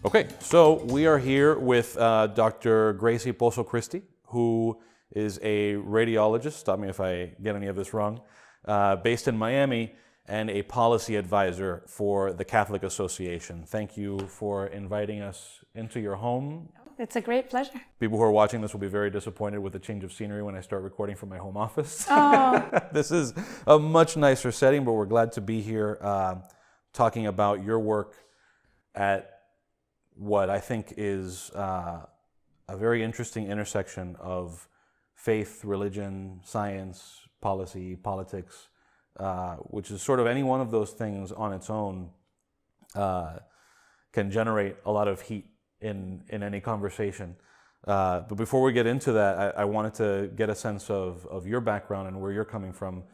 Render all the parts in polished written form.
Okay, so we are here with Dr. Grazie Pozo Christie, who is a radiologist, stop me if I get any of this wrong, based in Miami, and a policy advisor for the Catholic Association. Thank you for inviting us into your home. It's a great pleasure. People who are watching this will be very disappointed with the change of scenery when I start recording from my home office. Oh. This is a much nicer setting, but we're glad to be here talking about your work at what I think is a very interesting intersection of faith, religion, science, policy, politics, which is sort of any one of those things on its own can generate a lot of heat in any conversation. But before we get into that, I wanted to get a sense of your background and where you're coming from.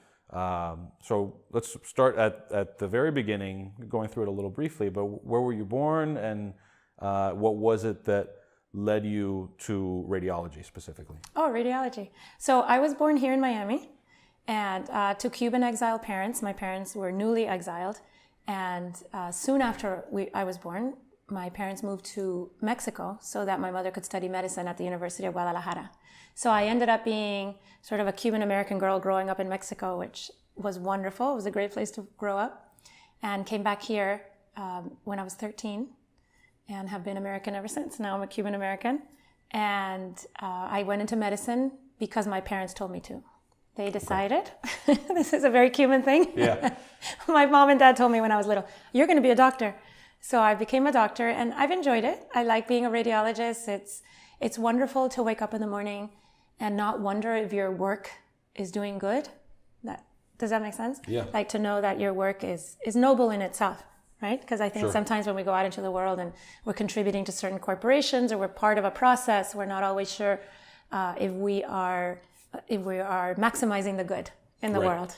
So let's start at the very beginning, going through it a little briefly, but where were you born and what was it that led you to radiology specifically? Oh, radiology. So I was born here in Miami and to Cuban exiled parents. My parents were newly exiled. And soon after I was born, my parents moved to Mexico so that my mother could study medicine at the University of Guadalajara. So I ended up being sort of a Cuban-American girl growing up in Mexico, which was wonderful. It was a great place to grow up. And came back here when I was 13. And have been American ever since. Now I'm a Cuban American. And I went into medicine because my parents told me to. They decided, this is a very Cuban thing. Yeah. My mom and dad told me when I was little, you're going to be a doctor. So I became a doctor and I've enjoyed it. I like being a radiologist. It's wonderful to wake up in the morning and not wonder if your work is doing good. Does that make sense? Yeah. Like to know that your work is noble in itself. Right? Because I think Sure. sometimes when we go out into the world and we're contributing to certain corporations or we're part of a process, we're not always sure if we are maximizing the good in the Right. world.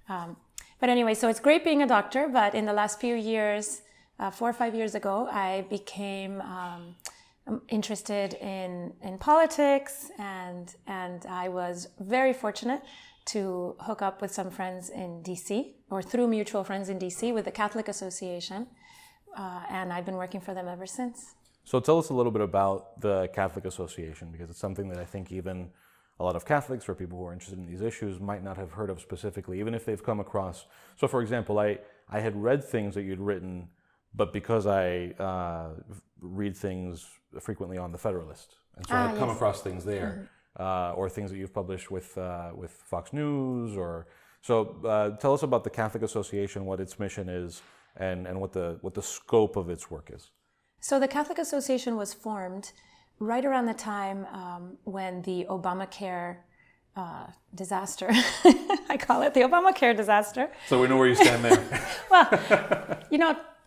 But anyway, so it's great being a doctor. But in the last few years, 4 or 5 years ago, I became interested in politics, and I was very fortunate to hook up with some friends in DC, or through mutual friends in DC with the Catholic Association, and I've been working for them ever since. So tell us a little bit about the Catholic Association, because it's something that I think even a lot of Catholics or people who are interested in these issues might not have heard of specifically, even if they've come across. So for example, I had read things that you'd written, but because I read things frequently on the Federalist, and so I had come across things there. Mm-hmm. Or things that you've published with Fox News, or so. Tell us about the Catholic Association, what its mission is, and what the scope of its work is. So the Catholic Association was formed right around the time when the Obamacare disaster, I call it the Obamacare disaster. So we know where you stand there. Well,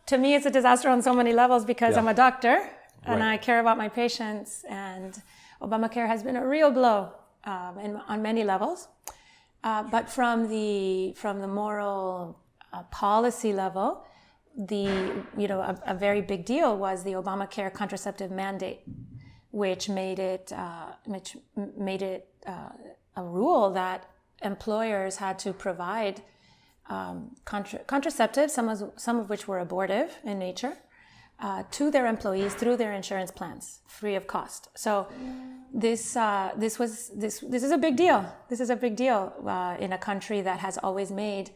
to me it's a disaster on so many levels because I'm a doctor and Right. I care about my patients, and Obamacare has been a real blow on many levels. But from the moral policy level, a very big deal was the Obamacare contraceptive mandate, which made it a rule that employers had to provide contraceptives, some of which were abortive in nature, to their employees through their insurance plans, free of cost. So this is a big deal. This is a big deal in a country that has always made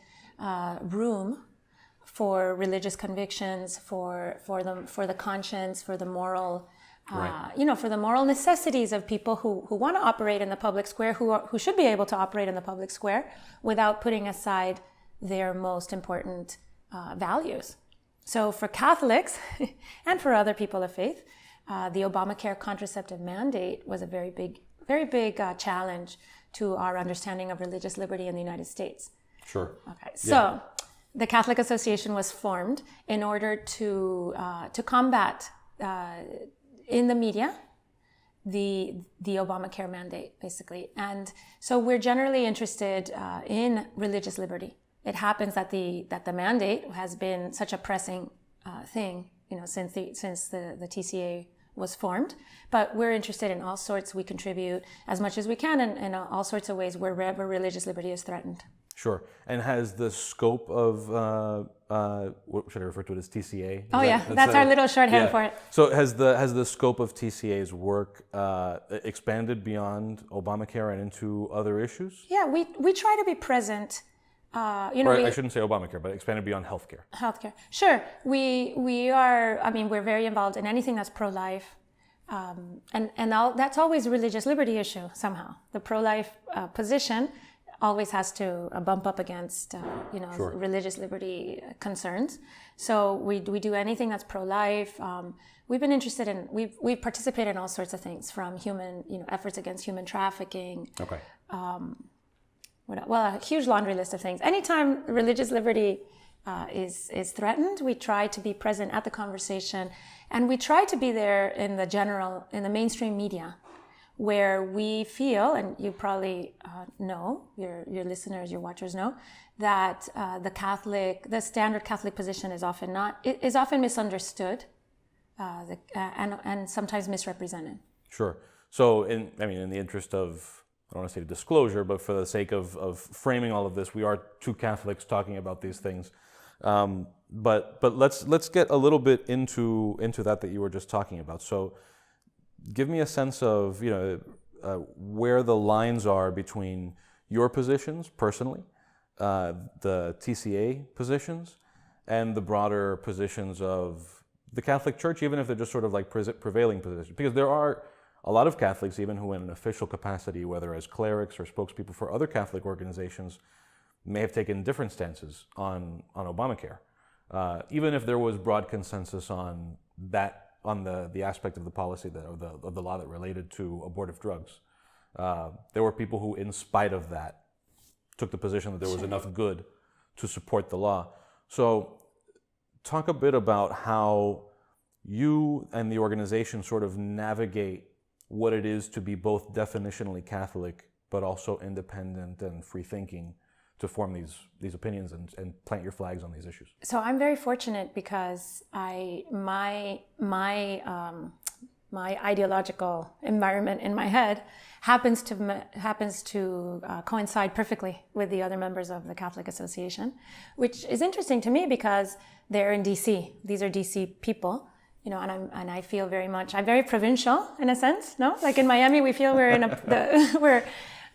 room for religious convictions, for the conscience, for the moral, Right. For the moral necessities of people who want to operate in the public square, who should be able to operate in the public square without putting aside their most important values. So for Catholics and for other people of faith, the Obamacare contraceptive mandate was a very big challenge to our understanding of religious liberty in the United States. Sure. Okay, so the Catholic Association was formed in order to combat in the media the Obamacare mandate, basically. And so we're generally interested in religious liberty. It happens that the mandate has been such a pressing thing, since the TCA was formed. But we're interested in all sorts. We contribute as much as we can in all sorts of ways wherever religious liberty is threatened. Sure. And has the scope of, what should I refer to it as, TCA? Oh yeah, that's our little shorthand for it. So has the scope of TCA's work expanded beyond Obamacare and into other issues? Yeah, we try to be present. I shouldn't say Obamacare, but expanded beyond healthcare. Healthcare. Sure. We are, we're very involved in anything that's pro-life. That's always a religious liberty issue somehow. The pro-life position always has to bump up against, Sure. religious liberty concerns. So we do anything that's pro-life. We've been interested in, we've participated in all sorts of things from efforts against human trafficking. Okay. A huge laundry list of things. Anytime religious liberty is threatened, we try to be present at the conversation, and we try to be there in the mainstream media, where we feel, and you probably know, your listeners, your watchers know, that the standard Catholic position is often misunderstood, and sometimes misrepresented. Sure. So, in the interest of, I don't want to say disclosure, but for the sake of framing all of this, we are two Catholics talking about these things. But let's get a little bit into that you were just talking about. So, give me a sense of where the lines are between your positions personally, the TCA positions, and the broader positions of the Catholic Church, even if they're just sort of like prevailing positions, because there are a lot of Catholics, even who in an official capacity, whether as clerics or spokespeople for other Catholic organizations, may have taken different stances on Obamacare. Even if there was broad consensus on the aspect of the policy of the law that related to abortive drugs, there were people who, in spite of that, took the position that there was enough good to support the law. So talk a bit about how you and the organization sort of navigate what it is to be both definitionally Catholic, but also independent and free-thinking, to form these opinions and plant your flags on these issues. So I'm very fortunate because my ideological environment in my head happens to coincide perfectly with the other members of the Catholic Association, which is interesting to me because they're in DC. These are DC people. And I feel I'm very provincial in a sense, no? Like in Miami, we feel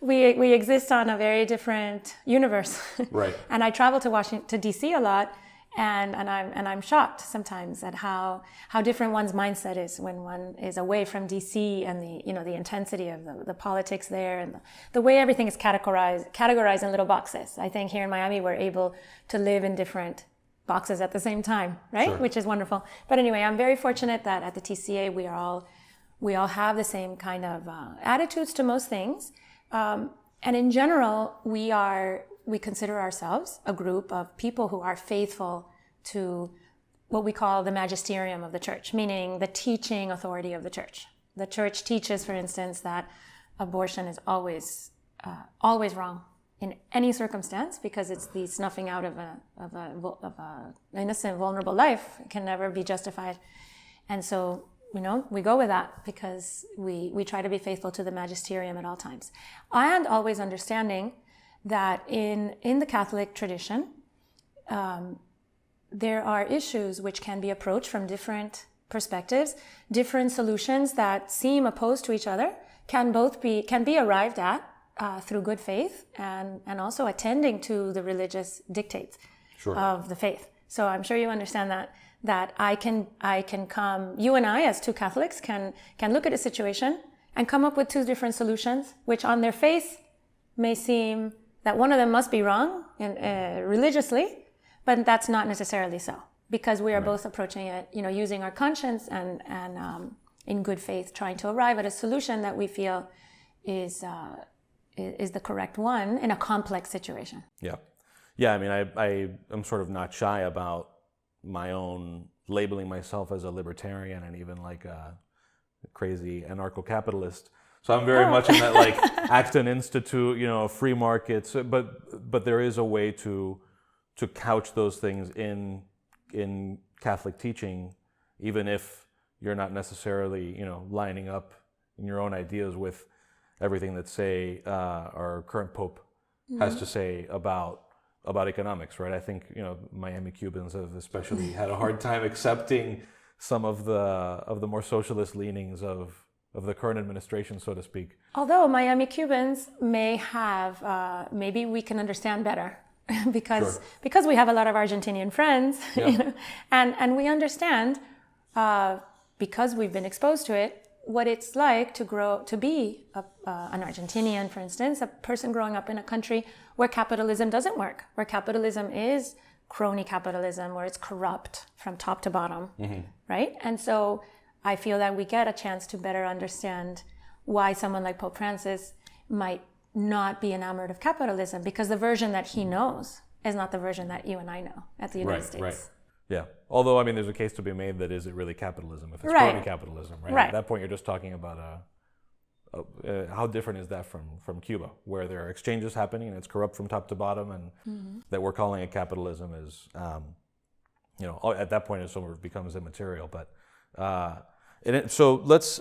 we exist on a very different universe. Right. And I travel to DC a lot, and I'm shocked sometimes at how different one's mindset is when one is away from DC, and the intensity of the politics there, and the way everything is categorized in little boxes. I think here in Miami, we're able to live in different boxes at the same time, right? Sure. Which is wonderful. But anyway, I'm very fortunate that at the TCA we all have the same kind of attitudes to most things, and in general we consider ourselves a group of people who are faithful to what we call the magisterium of the Church, meaning the teaching authority of the Church. The Church teaches, for instance, that abortion is always wrong in any circumstance, because it's the snuffing out of a innocent, vulnerable life. It can never be justified. And so, we go with that because we try to be faithful to the magisterium at all times. And always understanding that in the Catholic tradition, there are issues which can be approached from different perspectives. Different solutions that seem opposed to each other can be arrived at through good faith and also attending to the religious dictates of the faith. So I'm sure you understand that I can come, you and I as two Catholics can look at a situation and come up with two different solutions, which on their face may seem that one of them must be wrong religiously, but that's not necessarily so, because we are both approaching it, using our conscience and in good faith, trying to arrive at a solution that we feel is the correct one in a complex situation. Yeah. I am sort of not shy about my own labeling myself as a libertarian and even like a crazy anarcho-capitalist. So I'm very much in that like Acton Institute, free markets. But there is a way to couch those things in Catholic teaching, even if you're not necessarily lining up in your own ideas with everything that, say, our current Pope has to say about economics, right? I think, Miami Cubans have especially had a hard time accepting some of the more socialist leanings of the current administration, so to speak. Although Miami Cubans may have, maybe we can understand better because we have a lot of Argentinian friends, Yeah. and we understand because we've been exposed to it, what it's like to be an Argentinian, for instance, a person growing up in a country where capitalism doesn't work, where capitalism is crony capitalism, where it's corrupt from top to bottom, right? And so I feel that we get a chance to better understand why someone like Pope Francis might not be enamored of capitalism, because the version that he knows is not the version that you and I know at the United States. Right. Yeah. Although, there's a case to be made that is it really capitalism if it's Right. crony capitalism, right? Right. At that point, you're just talking about how different is that from Cuba, where there are exchanges happening and it's corrupt from top to bottom, and that we're calling it capitalism is, at that point it sort of becomes immaterial. But so let's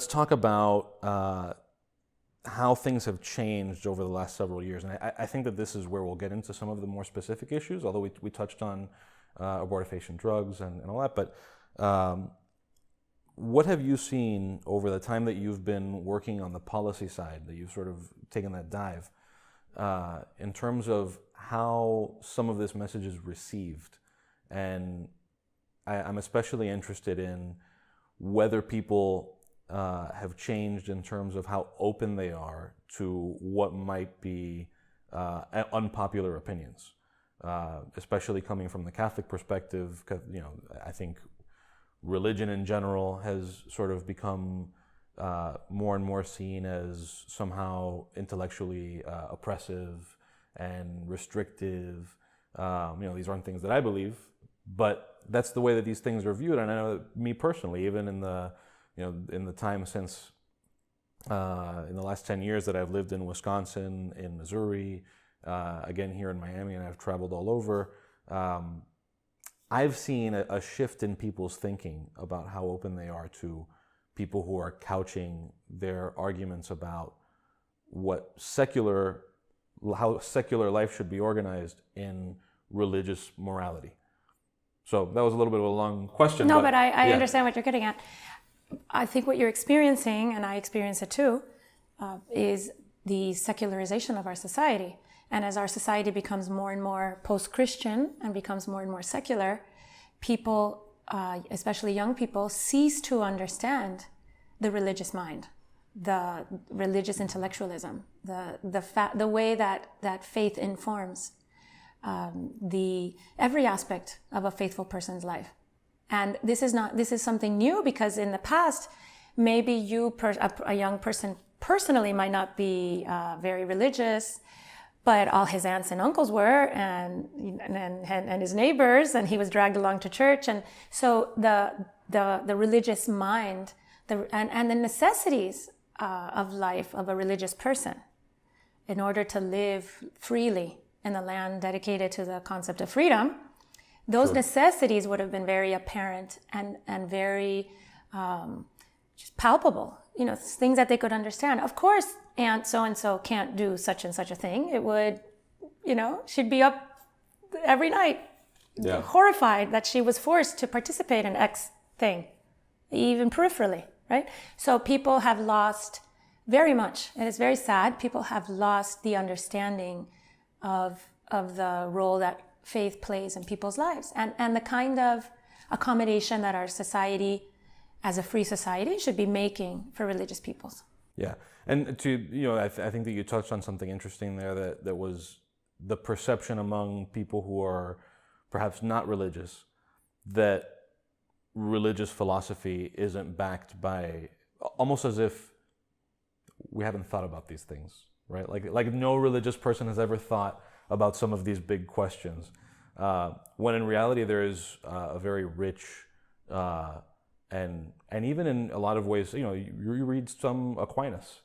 talk about how things have changed over the last several years. And I think that this is where we'll get into some of the more specific issues, although we touched on abortifacient drugs and all that. But what have you seen over the time that you've been working on the policy side, that you've sort of taken that dive, in terms of how some of this message is received? And I'm especially interested in whether people have changed in terms of how open they are to what might be unpopular opinions, especially coming from the Catholic perspective. Because I think religion in general has sort of become more and more seen as somehow intellectually oppressive and restrictive. These aren't things that I believe, but that's the way that these things are viewed. And I know that me personally, even in the time since in the last 10 years that I've lived in Wisconsin, in Missouri, again here in Miami, and I've traveled all over, I've seen a shift in people's thinking about how open they are to people who are couching their arguments about how secular life should be organized in religious morality. So that was a little bit of a long question. No, but I understand what you're getting at. I think what you're experiencing, and I experience it too, is the secularization of our society. And as our society becomes more and more post-Christian and becomes more and more secular, people, especially young people, cease to understand the religious mind, the religious intellectualism, the way that faith informs every aspect of a faithful person's life. And this is something new, because in the past, maybe a young person personally might not be very religious, but all his aunts and uncles were, and his neighbors, and he was dragged along to church. And so the religious mind and the necessities of life of a religious person in order to live freely in the land dedicated to the concept of freedom, those necessities would have been very apparent and very just palpable, things that they could understand. Of course, Aunt so-and-so can't do such and such a thing. It would, she'd be up every night, horrified that she was forced to participate in X thing, even peripherally, right? So people have lost very much, and it's very sad, people have lost the understanding of the role that faith plays in people's lives, and the kind of accommodation that our society, as a free society, should be making for religious peoples. Yeah, and I think that you touched on something interesting there, that was the perception among people who are perhaps not religious, that religious philosophy isn't backed by, almost as if we haven't thought about these things, right? Like no religious person has ever thought about some of these big questions, when in reality there is a very rich and even in a lot of ways, you read some Aquinas,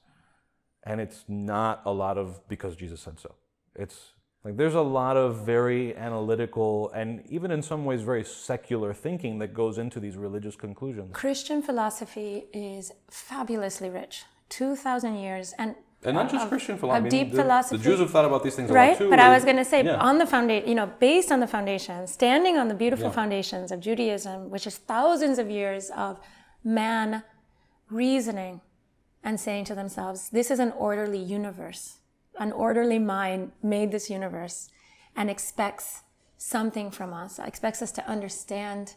and it's not a lot of because Jesus said so. It's like there's a lot of very analytical and even in some ways very secular thinking that goes into these religious conclusions. Christian philosophy is fabulously rich, 2,000 years, and And not just Christian philosophy. Deep philosophy. The Jews have thought about these things a right? lot too. But I was going to say, yeah. on the foundation, based on the foundation, standing on the beautiful foundations of Judaism, which is thousands of years of man reasoning and saying to themselves, this is an orderly universe. An orderly mind made this universe and expects something from us, expects us to understand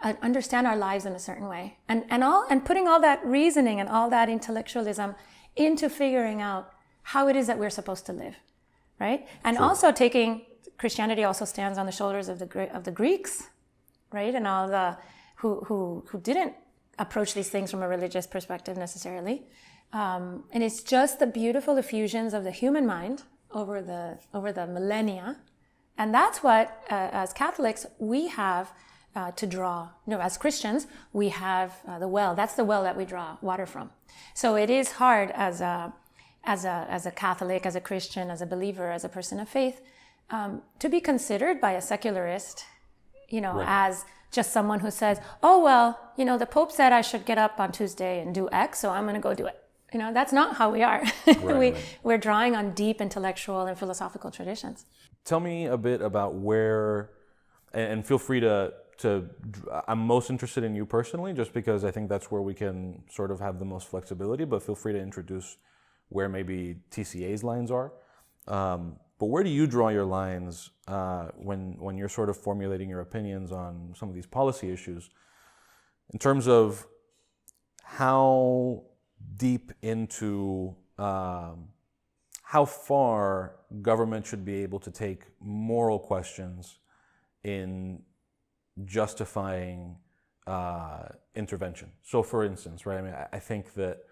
our lives in a certain way. And putting all that reasoning and all that intellectualism into figuring out how it is that we're supposed to live, right? And also Christianity also stands on the shoulders of the Greeks, right? And all the who didn't approach these things from a religious perspective necessarily. And it's just the beautiful effusions of the human mind over the millennia. And that's what, as Catholics, we have to draw. As Christians, we have the well. That's the well that we draw water from. So it is hard as a Catholic, as a Christian, as a believer, as a person of faith, to be considered by a secularist, as just someone who says, oh, well, the Pope said I should get up on Tuesday and do X, so I'm going to go do it. That's not how we are. We're drawing on deep intellectual and philosophical traditions. Tell me a bit about where, and feel free to, I'm most interested in you personally, just because I think that's where we can sort of have the most flexibility, but feel free to introduce where maybe TCA's lines are. But where do you draw your lines when you're sort of formulating your opinions on some of these policy issues in terms of how deep into how far government should be able to take moral questions in justifying intervention? So for instance, right, I think that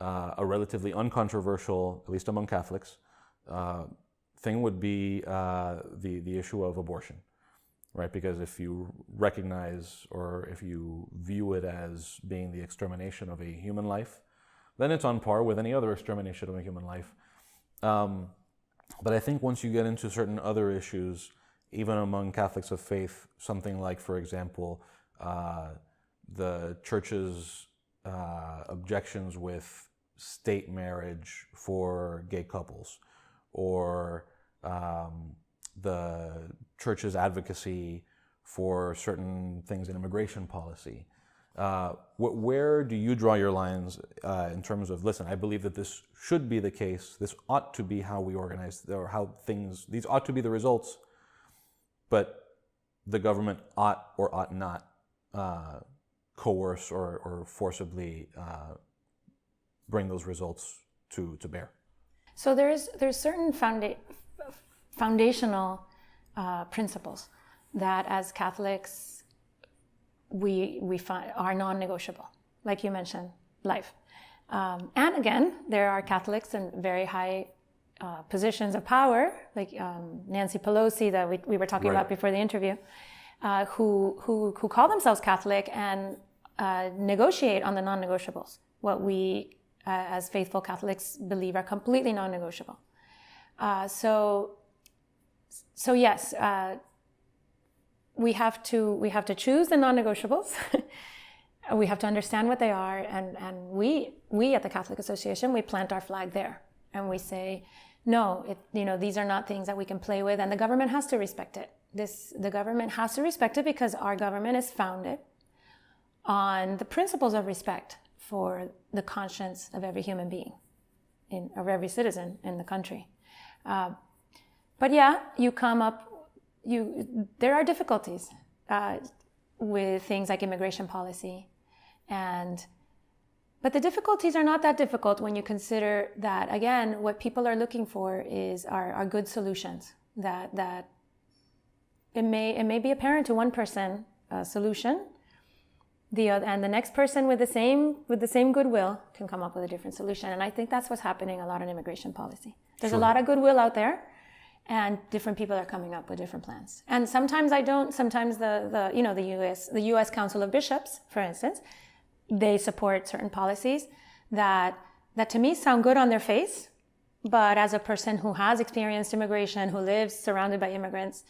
a relatively uncontroversial, at least among Catholics, thing would be the issue of abortion, right? Because if you recognize or if you view it as being the extermination of a human life, then it's on par with any other extermination of a human life. But I think once you get into certain other issues, even among Catholics of faith, something like, for example, the Church's objections with state marriage for gay couples, or the Church's advocacy for certain things in immigration policy. Where do you draw your lines in terms of, listen, I believe that this should be the case, this ought to be how we organize, or how these ought to be the results, but the government ought or ought not coerce or forcibly bring those results to bear? So there's certain foundational principles that as Catholics we find are non-negotiable, like you mentioned, life. And again, there are Catholics in very high positions of power, like Nancy Pelosi that we were talking about before the interview, who call themselves Catholic and negotiate on the non-negotiables, what we as faithful Catholics believe are completely non-negotiable. So yes, we have to choose the non-negotiables. We have to understand what they are, and we at the Catholic Association, we plant our flag there, and we say, no, these are not things that we can play with, and the government has to respect it. The government has to respect it because our government is founded on the principles of respect for the conscience of every human being, of every citizen in the country. But yeah, there are difficulties with things like immigration policy, but the difficulties are not that difficult when you consider that, again, what people are looking for are good solutions. That it may be apparent to one person a solution, and the next person with the same goodwill can come up with a different solution. And I think that's what's happening a lot in immigration policy. There's a lot of goodwill out there, and different people are coming up with different plans. And sometimes sometimes the U.S. Council of Bishops, for instance, they support certain policies that to me sound good on their face, but as a person who has experienced immigration, who lives surrounded by immigrants,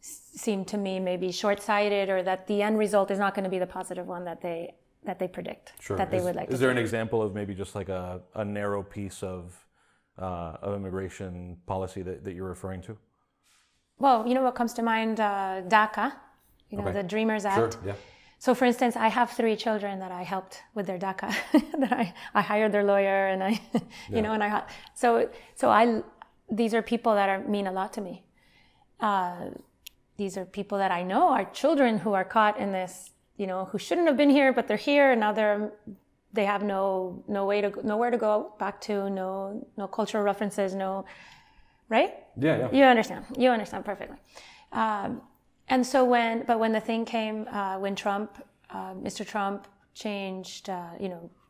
seem to me maybe short-sighted, or that the end result is not going to be the positive one that they predict, that they would like to see. Is there an example of maybe just like a narrow piece of of immigration policy that you're referring to? Well, you know what comes to mind? DACA, the Dreamers Act. Sure, yeah. So, for instance, I have 3 children that I helped with their DACA. that I hired their lawyer, and these are people that mean a lot to me. These are people that I know are children who are caught in this, who shouldn't have been here, but they're here, and now they have nowhere to go back to, no cultural references, right? Yeah. You understand perfectly. And so when the thing came, when Mr. Trump changed,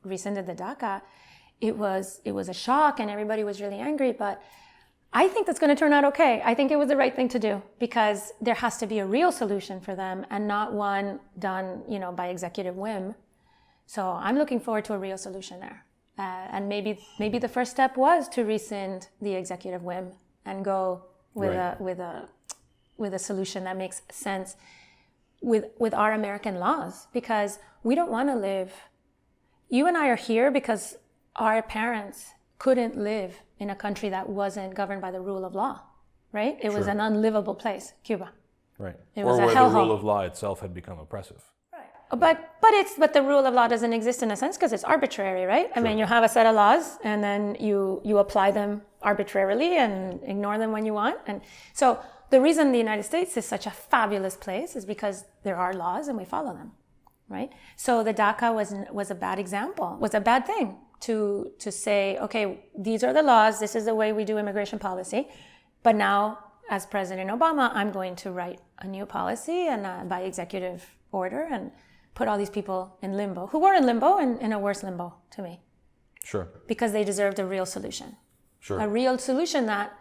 rescinded the DACA, it was a shock, and everybody was really angry. But I think that's going to turn out okay. I think it was the right thing to do, because there has to be a real solution for them, and not one done, by executive whim. So I'm looking forward to a real solution there. And maybe the first step was to rescind the executive whim and go with a solution that makes sense with our American laws, because we don't want to live. You and I are here because our parents couldn't live in a country that wasn't governed by the rule of law, right? It was an unlivable place, Cuba. Right. It or was where a the hellhole. rule of law itself had become oppressive. But the rule of law doesn't exist in a sense because it's arbitrary, right? I mean, you have a set of laws, and then you apply them arbitrarily and ignore them when you want. And so the reason the United States is such a fabulous place is because there are laws and we follow them, right? So the DACA was a bad example, was a bad thing to say, okay, these are the laws, this is the way we do immigration policy, but now as President Obama, I'm going to write a new policy and by executive order and put all these people in limbo, who were in limbo and in a worse limbo to me. Sure. Because they deserved a real solution. Sure. A real solution that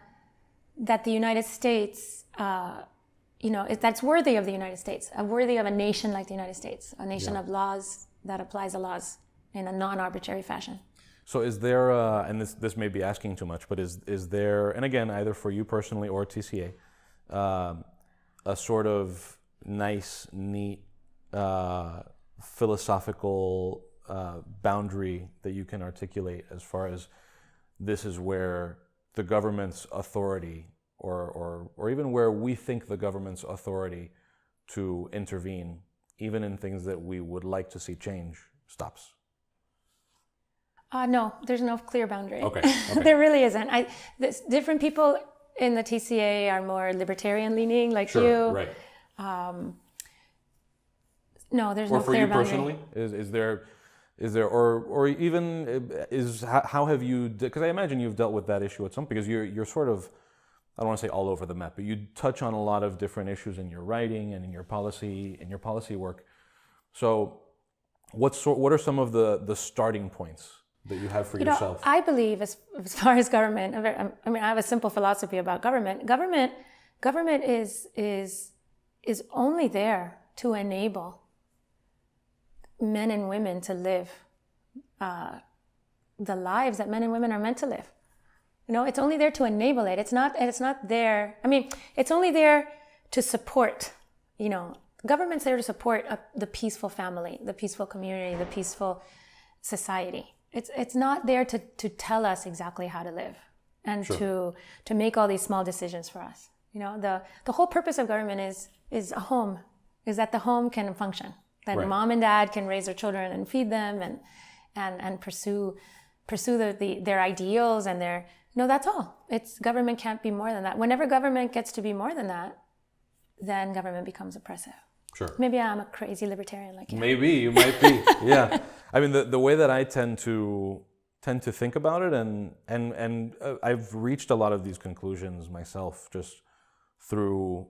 the United States, that's worthy of the United States, worthy of a nation like the United States, a nation of laws that applies the laws in a non-arbitrary fashion. So is there, and this may be asking too much, but is there, and again, either for you personally or TCA, a sort of nice, neat, philosophical boundary that you can articulate as far as this is where the government's authority or even where we think the government's authority to intervene, even in things that we would like to see change, stops? No, there's no clear boundary. Okay. There really isn't. Different people in the TCA are more libertarian leaning, like you. Right. No, there's no clear boundary. Or for you personally, is there, or even how have you? Because I imagine you've dealt with that issue at some, because you're sort of, I don't want to say all over the map, but you touch on a lot of different issues in your writing and in your policy work. So, what are some of the starting points that you have for yourself? I believe, as far as government, I have a simple philosophy about government. Government is only there to enable men and women to live the lives that men and women are meant to live. It's only there to enable it. It's not there. It's only there to support. Government's there to support the peaceful family, the peaceful community, the peaceful society. It's not there to tell us exactly how to live and to make all these small decisions for us. The whole purpose of government is a home, is that the home can function, that mom and dad can raise their children and feed them and pursue their ideals and their, that's all. Government can't be more than that. Whenever government gets to be more than that, then government becomes oppressive. Sure. Maybe I'm a crazy libertarian like you. Maybe you might be. Yeah. The way that I tend to think about it, and I've reached a lot of these conclusions myself just through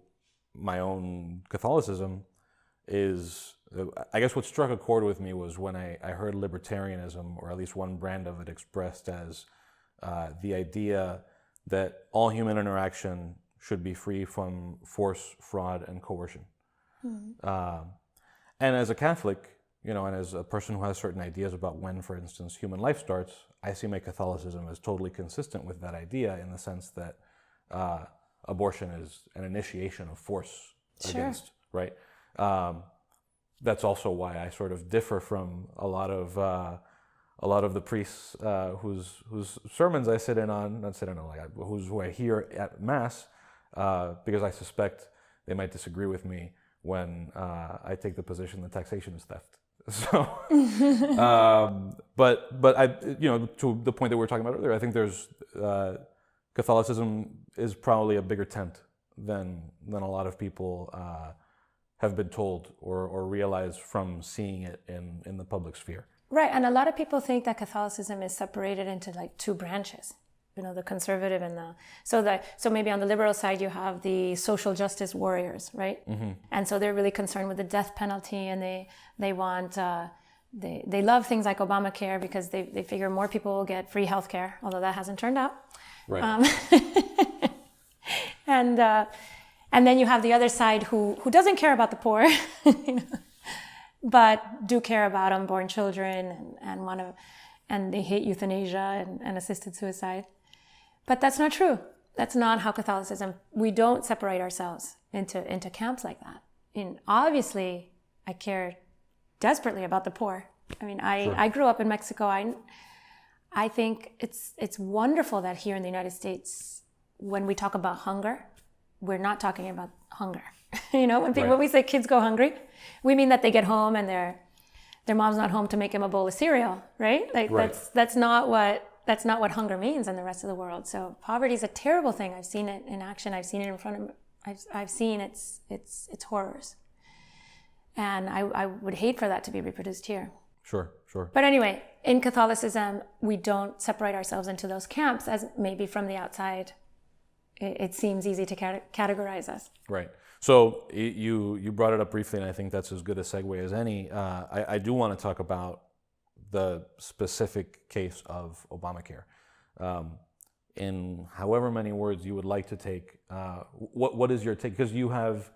my own Catholicism, is I guess what struck a chord with me was when I heard libertarianism, or at least one brand of it, expressed as the idea that all human interaction should be free from force, fraud, and coercion. Mm-hmm. And as a Catholic, and as a person who has certain ideas about when, for instance, human life starts, I see my Catholicism as totally consistent with that idea, in the sense that abortion is an initiation of force against, right? That's also why I sort of differ from a lot of a lot of the priests whose sermons I sit in on, who I hear at Mass, because I suspect they might disagree with me when I take the position that taxation is theft. So, but I, to the point that we were talking about earlier, I think there's Catholicism is probably a bigger tent than a lot of people have been told or realize from seeing it in the public sphere. Right, and a lot of people think that Catholicism is separated into like two branches, the conservative and so maybe on the liberal side you have the social justice warriors, right? Mm-hmm. And so they're really concerned with the death penalty, and they want they love things like Obamacare because they figure more people will get free healthcare, although that hasn't turned out. Right. And then you have the other side who doesn't care about the poor, but do care about unborn children and they hate euthanasia and assisted suicide. But that's not true. That's not how Catholicism. We don't separate ourselves into camps like that. Obviously, I care desperately about the poor. I mean, I grew up in Mexico. I think it's wonderful that here in the United States, when we talk about hunger, we're not talking about hunger. When we say kids go hungry, we mean that they get home and their mom's not home to make them a bowl of cereal, right? That's not what hunger means in the rest of the world. So poverty is a terrible thing. I've seen it in action. I've seen it in front of me. I've seen its horrors. And I would hate for that to be reproduced here. Sure. But anyway, in Catholicism, we don't separate ourselves into those camps, as maybe from the outside it seems easy to categorize us. Right. So you brought it up briefly, and I think that's as good a segue as any. I do want to talk about the specific case of Obamacare. In however many words you would like to take, what is your take? Because you have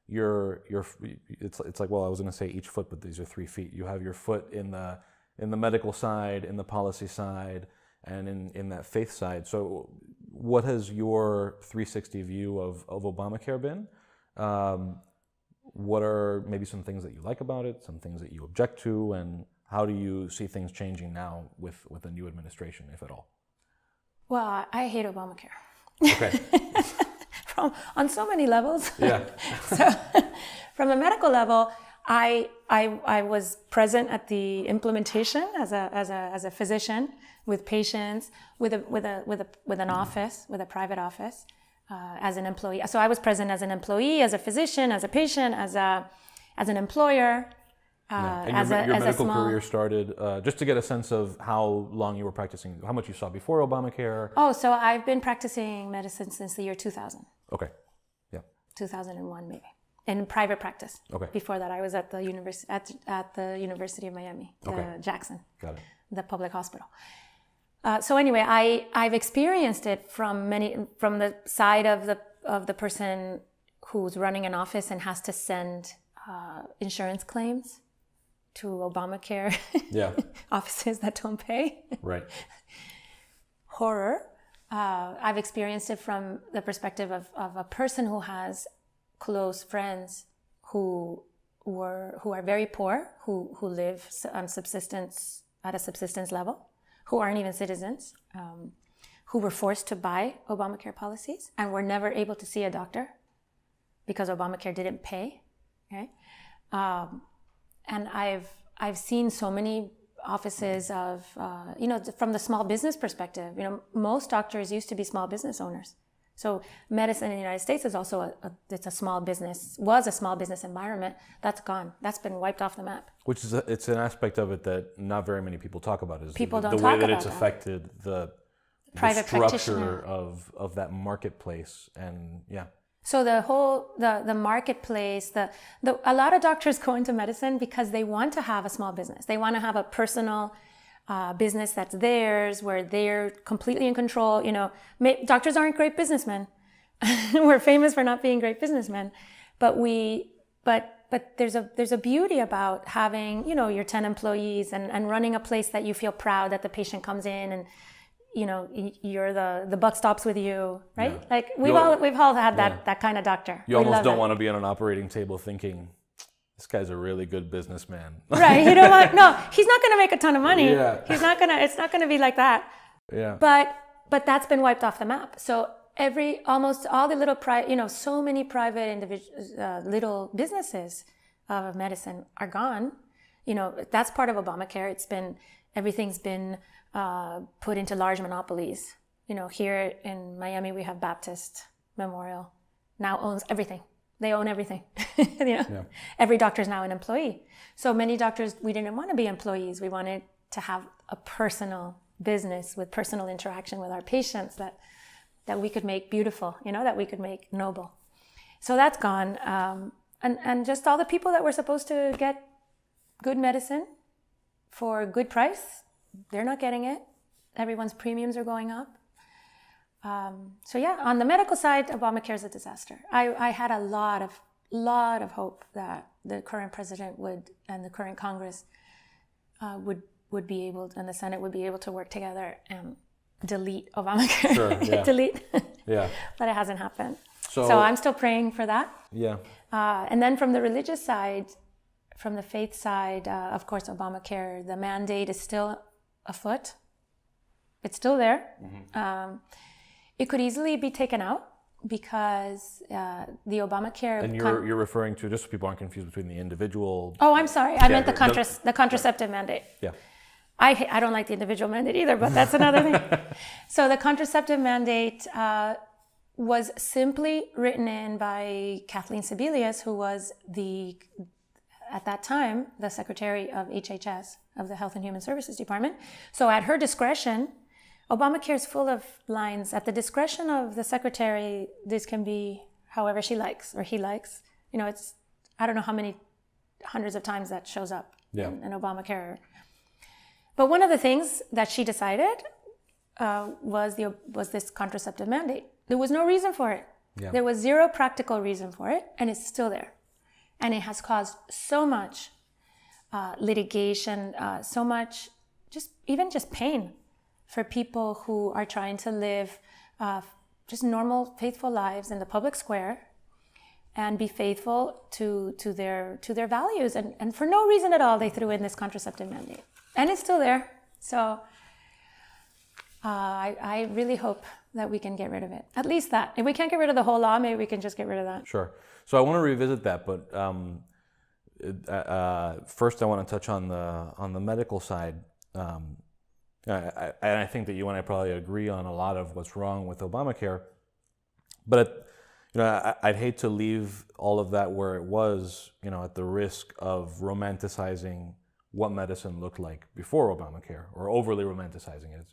it's like, well, I was going to say each foot, but these are 3 feet. You have your foot in the medical side, in the policy side, and in that faith side. So what has your 360 view of Obamacare been? What are maybe some things that you like about it, some things that you object to, and how do you see things changing now with the new administration, if at all? Well, I hate Obamacare. Okay. On so many levels. Yeah. So, from a medical level, I was present at the implementation as a physician with patients, with an office, with a private office, as an employee. So I was present as an employee, as a physician, as a patient, as an employer. And your medical career started, just to get a sense of how long you were practicing, how much you saw before Obamacare. Oh, so I've been practicing medicine since the year 2000. Okay. Yeah. 2001 maybe, in private practice. Okay. Before that, I was at the University of Miami, Jackson. Got it. The public hospital. So anyway, I've experienced it from the side of the person who's running an office and has to send insurance claims to Obamacare offices that don't pay. Right. Horror. I've experienced it from the perspective of a person who has close friends who are very poor, who live on subsistence at a subsistence level, who aren't even citizens, who were forced to buy Obamacare policies and were never able to see a doctor because Obamacare didn't pay. Okay. And I've seen so many offices of, from the small business perspective, most doctors used to be small business owners. So medicine in the United States is also was a small business environment. That's gone. That's been wiped off the map. Which is it's an aspect of it that not very many people talk about, is the way that it's affected the structure of that marketplace. And yeah. So the marketplace, a lot of doctors go into medicine because they want to have a small business. They want to have a personal business that's theirs, where they're completely in control. Doctors aren't great businessmen. We're famous for not being great businessmen, but there's a beauty about having, your 10 employees and running a place that you feel proud that the patient comes in and, you're the buck stops with you, right? Yeah. Like we've all had that kind of doctor. You almost don't want to be on an operating table thinking, this guy's a really good businessman. Right. You know what? No, he's not going to make a ton of money. Yeah. It's not going to be like that. Yeah. But that's been wiped off the map. So almost all the little so many private little businesses of medicine are gone. That's part of Obamacare. Everything's been put into large monopolies. Here in Miami, we have Baptist Memorial now owns everything. They own everything. Yeah. Every doctor is now an employee. So many doctors, we didn't want to be employees. We wanted to have a personal business with personal interaction with our patients that we could make beautiful, that we could make noble. So that's gone. And just all the people that were supposed to get good medicine for a good price, they're not getting it. Everyone's premiums are going up. So yeah, on the medical side, Obamacare is a disaster. I had a lot of hope that the current president and the current Congress would be able, and the Senate would be able to work together and delete Obamacare. Sure, yeah. Delete. Yeah. But it hasn't happened. So I'm still praying for that. Yeah. And then from the religious side, from the faith side, of course, Obamacare, the mandate is still afoot. It's still there. Mm-hmm. It could easily be taken out because the Obamacare... And you're referring to, just so people aren't confused, between the individual... Oh, I'm sorry. I meant the contraceptive mandate. Yeah. I don't like the individual mandate either, but that's another thing. So the contraceptive mandate was simply written in by Kathleen Sebelius, who was at that time, the Secretary of HHS, of the Health and Human Services Department. So at her discretion... Obamacare is full of lines. At the discretion of the secretary, this can be however she likes or he likes. I don't know how many hundreds of times that shows up in Obamacare. But one of the things that she decided was this contraceptive mandate. There was no reason for it. Yeah. There was zero practical reason for it, and it's still there. And it has caused so much litigation, so much just pain for people who are trying to live just normal, faithful lives in the public square and be faithful to their values. And for no reason at all, they threw in this contraceptive mandate. And it's still there. So I really hope that we can get rid of it. At least that. If we can't get rid of the whole law, maybe we can just get rid of that. Sure. So I want to revisit that, but first I want to touch on the medical side. I think that you and I probably agree on a lot of what's wrong with Obamacare, but I'd hate to leave all of that where it was, at the risk of romanticizing what medicine looked like before Obamacare, or overly romanticizing it.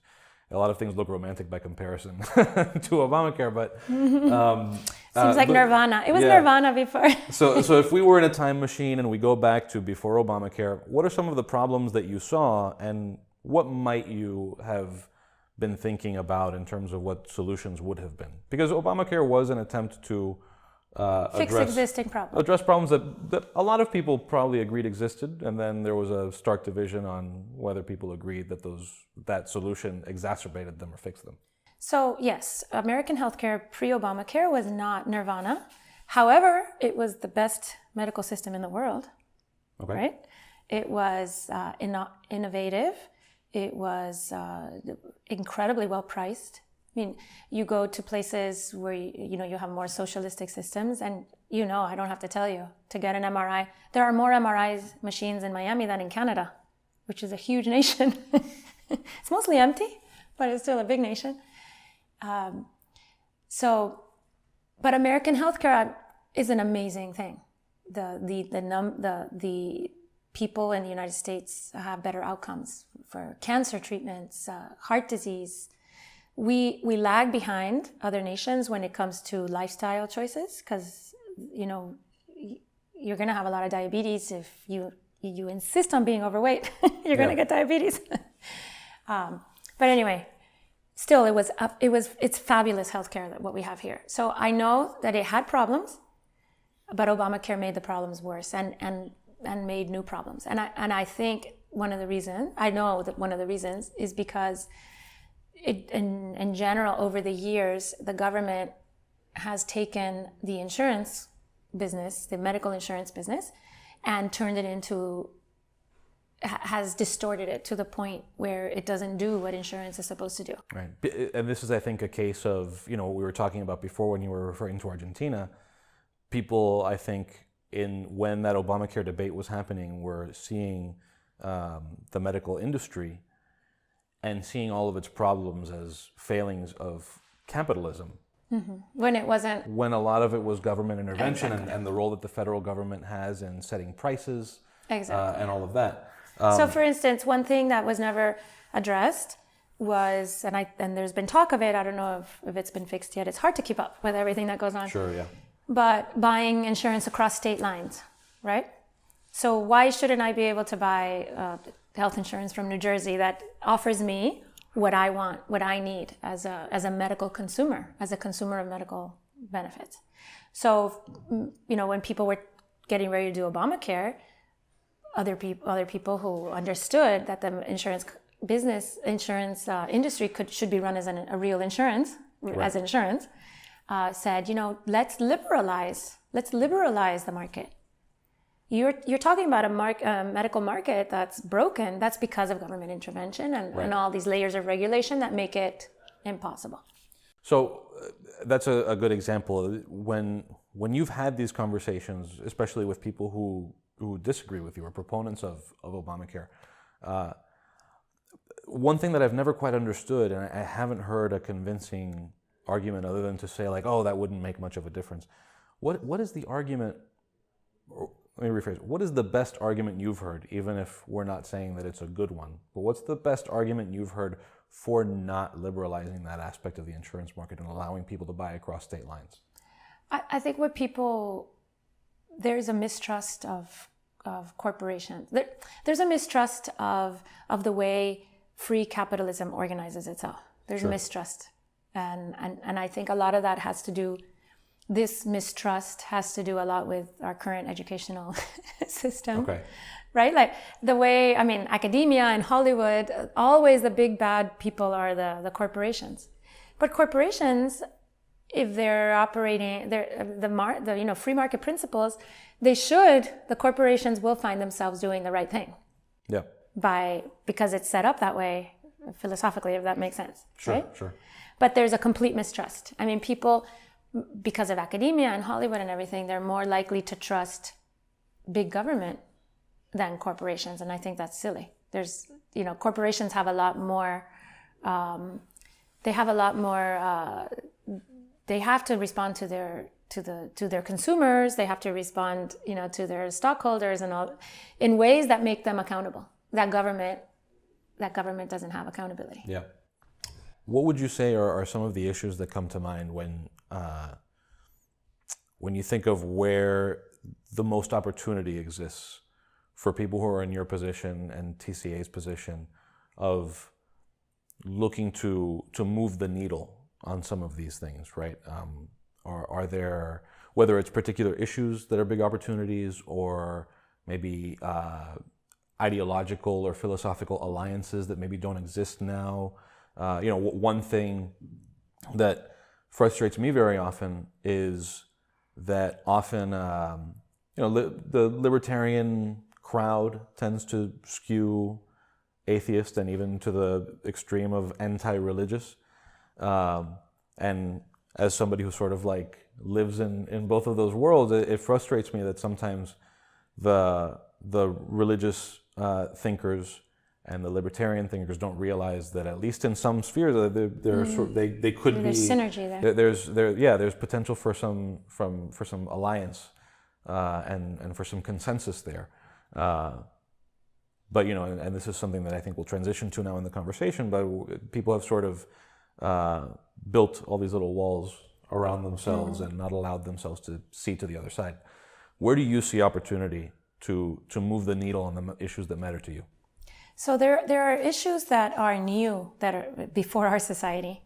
A lot of things look romantic by comparison to Obamacare, but seems like Nirvana. It was Nirvana before. So if we were in a time machine and we go back to before Obamacare, what are some of the problems that you saw, and what might you have been thinking about in terms of what solutions would have been? Because Obamacare was an attempt to fix existing problems. Address problems that a lot of people probably agreed existed, and then there was a stark division on whether people agreed that solution exacerbated them or fixed them. So yes, American healthcare pre-Obamacare was not Nirvana. However, it was the best medical system in the world. Okay. Right? It was innovative. It was incredibly well priced. I mean, you go to places where you have more socialistic systems, and I don't have to tell you, to get an MRI, there are more MRI machines in Miami than in Canada, which is a huge nation. It's mostly empty, but it's still a big nation. But American healthcare is an amazing thing. The people in the United States have better outcomes for cancer treatments, heart disease. We lag behind other nations when it comes to lifestyle choices, because you're going to have a lot of diabetes if you insist on being overweight. You're going to get diabetes. But anyway, still, it's fabulous healthcare what we have here. So I know that it had problems, but Obamacare made the problems worse and made new problems. And I think one of the reasons is because in general, over the years, the government has taken the insurance business, the medical insurance business, and turned it into, has distorted it to the point where it doesn't do what insurance is supposed to do. Right. And this is, I think, a case of, what we were talking about before when you were referring to Argentina. People, I think, when that Obamacare debate was happening, were seeing the medical industry and seeing all of its problems as failings of capitalism. Mm-hmm. When it wasn't. When a lot of it was government intervention. Exactly. and the role that the federal government has in setting prices. Exactly. And all of that. So, for instance, one thing that was never addressed was, and there's been talk of it, I don't know if it's been fixed yet. It's hard to keep up with everything that goes on. Sure, yeah. But buying insurance across state lines, right? So why shouldn't I be able to buy health insurance from New Jersey that offers me what I want, what I need as a medical consumer, as a consumer of medical benefits? So, when people were getting ready to do Obamacare, other people who understood that the insurance industry should be run as a real insurance, right, as insurance, said, let's liberalize the market. You're talking about a medical market that's broken. That's because of government intervention and all these layers of regulation that make it impossible. So that's a good example. When you've had these conversations, especially with people who disagree with you or proponents of Obamacare, one thing that I've never quite understood, and I haven't heard a convincing argument other than to say like, oh, that wouldn't make much of a difference. What is the argument, or let me rephrase, what is the best argument you've heard, even if we're not saying that it's a good one, but what's the best argument you've heard for not liberalizing that aspect of the insurance market and allowing people to buy across state lines? I think there's a mistrust of corporations. There's a mistrust of the way free capitalism organizes itself. There's a mistrust. And I think a lot of that this mistrust has to do a lot with our current educational system. Okay. Right? Like the way, academia and Hollywood, always the big bad people are the corporations. But corporations, if they're operating the free market principles, the corporations will find themselves doing the right thing. Yeah. Because it's set up that way philosophically, if that makes sense. Sure, right? sure. But there's a complete mistrust. People, because of academia and Hollywood and everything, they're more likely to trust big government than corporations, and I think that's silly. Corporations have a lot more. They have to respond to their consumers. They have to respond, to their stockholders and all, in ways that make them accountable. That government doesn't have accountability. Yeah. What would you say are some of the issues that come to mind when you think of where the most opportunity exists for people who are in your position and TCA's position of looking to move the needle on some of these things, right? Are there, whether it's particular issues that are big opportunities or maybe ideological or philosophical alliances that maybe don't exist now? One thing that frustrates me very often is that often, the libertarian crowd tends to skew atheist and even to the extreme of anti-religious. And as somebody who sort of like lives in both of those worlds, it frustrates me that sometimes the religious thinkers and the libertarian thinkers don't realize that at least in some spheres they could there's be synergy there. There's potential for some alliance and for some consensus there. But and this is something that I think we'll transition to now in the conversation. But people have sort of built all these little walls around themselves and not allowed themselves to see to the other side. Where do you see opportunity to move the needle on the issues that matter to you? So there are issues that are new, that are before our society,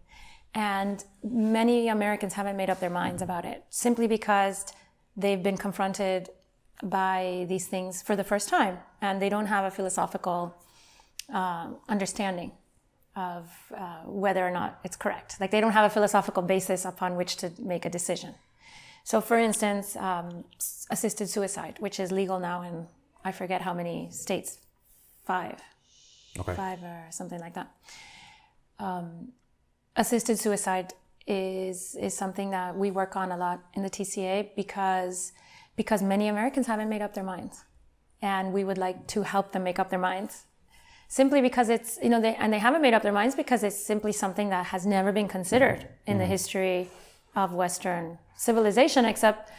and many Americans haven't made up their minds about it simply because they've been confronted by these things for the first time, and they don't have a philosophical understanding of whether or not it's correct. Like they don't have a philosophical basis upon which to make a decision. So, for instance, assisted suicide, which is legal now in, I forget how many states, 5. Okay. 5 or something like that. Assisted suicide is something that we work on a lot in the TCA because many Americans haven't made up their minds, and we would like to help them make up their minds. Simply because it's, they haven't made up their minds because it's simply something that has never been considered in the history of Western civilization, except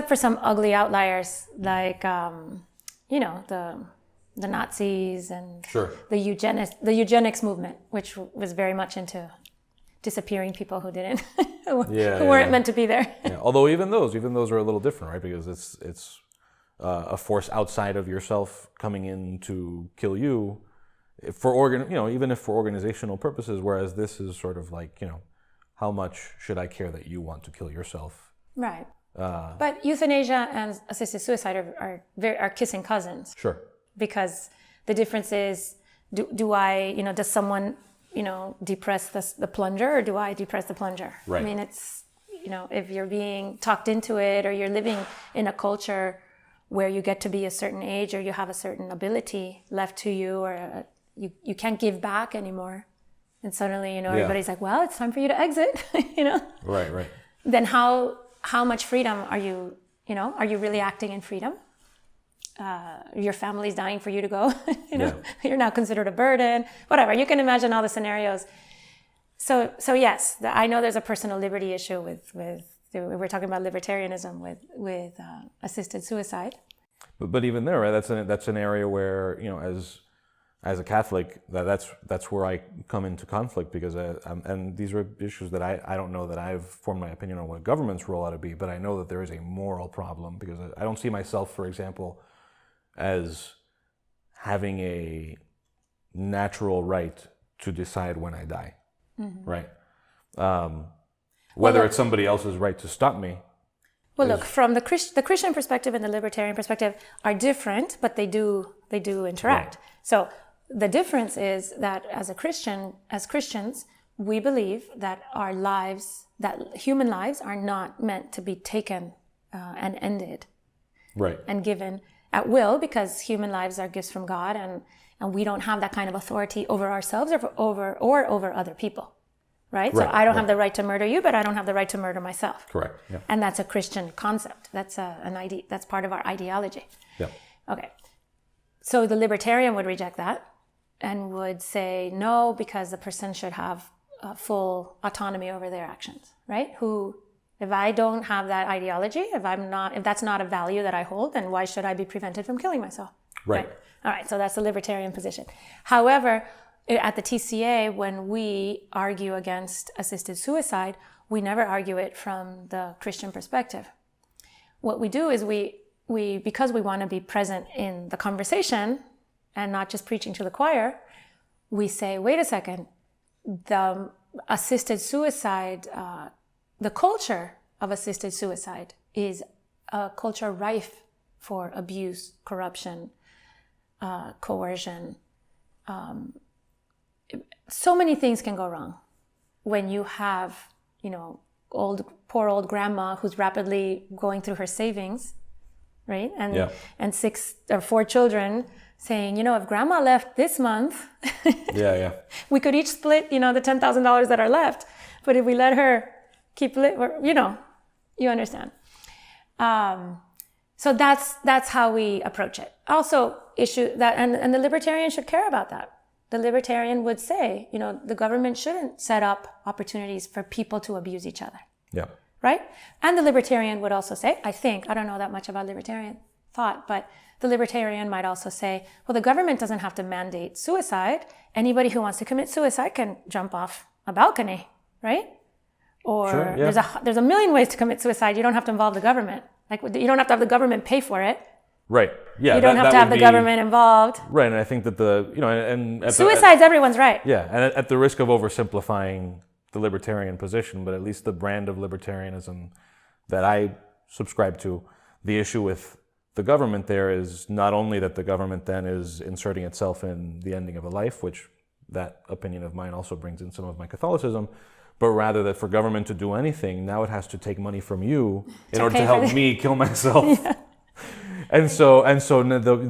for some ugly outliers like, the Nazis and the eugenics movement, which was very much into disappearing people who didn't, who weren't meant to be there. Yeah. Although even those are a little different, right? Because it's a force outside of yourself coming in to kill you even if for organizational purposes. Whereas this is sort of like, how much should I care that you want to kill yourself? Right. But euthanasia and assisted suicide are kissing cousins. Sure. Because the difference is, does someone, depress the plunger, or do I depress the plunger? Right. I mean, it's, if you're being talked into it, or you're living in a culture where you get to be a certain age, or you have a certain ability left to you, or you can't give back anymore, and suddenly, everybody's like, well, it's time for you to exit, Right. Then how much freedom are you really acting in freedom? Your family's dying for you to go, You're now considered a burden, whatever. You can imagine all the scenarios. So yes, I know there's a personal liberty issue with we're talking about libertarianism with assisted suicide. But even there, right? That's an area where, as a Catholic, that's where I come into conflict, because and these are issues that I don't know that I've formed my opinion on what government's role ought to be, but I know that there is a moral problem, because I don't see myself, for example, as having a natural right to decide when I die, right? Whether it's somebody else's right to stop me. Well, look, from the Christian perspective and the libertarian perspective are different, but they do interact. Right. So the difference is that as Christians, we believe that human lives are not meant to be taken and ended, right, and given at will, because human lives are gifts from God, and we don't have that kind of authority over ourselves or over other people, right? So I don't have the right to murder you, but I don't have the right to murder myself. Correct. Yeah. And that's a Christian concept. That's an idea. That's part of our ideology. Yeah. Okay. So the libertarian would reject that and would say no, because the person should have full autonomy over their actions, right? If I don't have that ideology, if that's not a value that I hold, then why should I be prevented from killing myself? Right. All right. So that's the libertarian position. However, at the TCA, when we argue against assisted suicide, we never argue it from the Christian perspective. What we do is because we want to be present in the conversation and not just preaching to the choir, we say, wait a second, the assisted suicide, the culture of assisted suicide is a culture rife for abuse, corruption, coercion. So many things can go wrong when you have, poor old grandma who's rapidly going through her savings, right? And 6 or 4 children saying, if grandma left this month, we could each split, the $10,000 that are left. But if we let her keep you understand. So that's how we approach it. Also, issue that, and the libertarian should care about that. The libertarian would say, the government shouldn't set up opportunities for people to abuse each other. Yeah. Right? And the libertarian would also say, I don't know that much about libertarian thought, but the libertarian might also say, well, the government doesn't have to mandate suicide. Anybody who wants to commit suicide can jump off a balcony, right? Or sure, yeah. there's a million ways to commit suicide. You don't have to involve the government. Like, you don't have to have the government pay for it. Right. Yeah. You don't have to have the government involved. Right. And I think that suicide's everyone's right. Yeah. And at the risk of oversimplifying the libertarian position, but at least the brand of libertarianism that I subscribe to, the issue with the government there is not only that the government then is inserting itself in the ending of a life, which that opinion of mine also brings in some of my Catholicism, but rather that for government to do anything, now it has to take money from you in order to pay for help me kill myself. Yeah. And so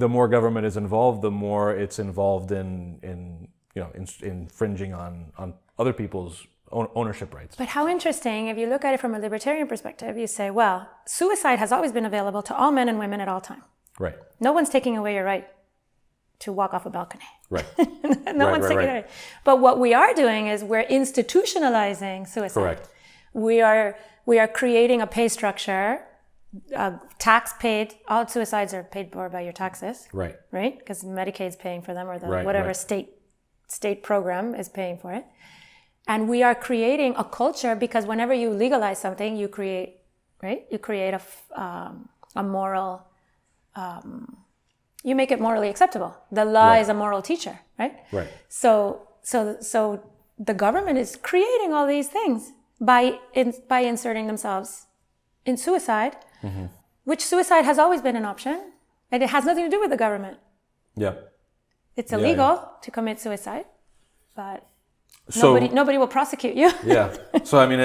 the more government is involved, the more it's involved in infringing on other people's ownership rights. But how interesting, if you look at it from a libertarian perspective, you say, well, suicide has always been available to all men and women at all time. Right. No one's taking away your right to walk off a balcony. Right. No one's taking it away. But what we are doing is we're institutionalizing suicide. Correct. We are creating a pay structure, tax paid. All suicides are paid for by your taxes. Right. Right? Because Medicaid's paying for them, or Right, whatever right. state program is paying for it. And we are creating a culture, because whenever you legalize something, you create, right? You create a moral, you make it morally acceptable. The law Right. is a moral teacher, right? Right. So the government is creating all these things by inserting themselves in suicide, mm-hmm. which suicide has always been an option, and it has nothing to do with the government. Yeah. It's illegal to commit suicide, but So, nobody will prosecute you. Yeah. So, I mean,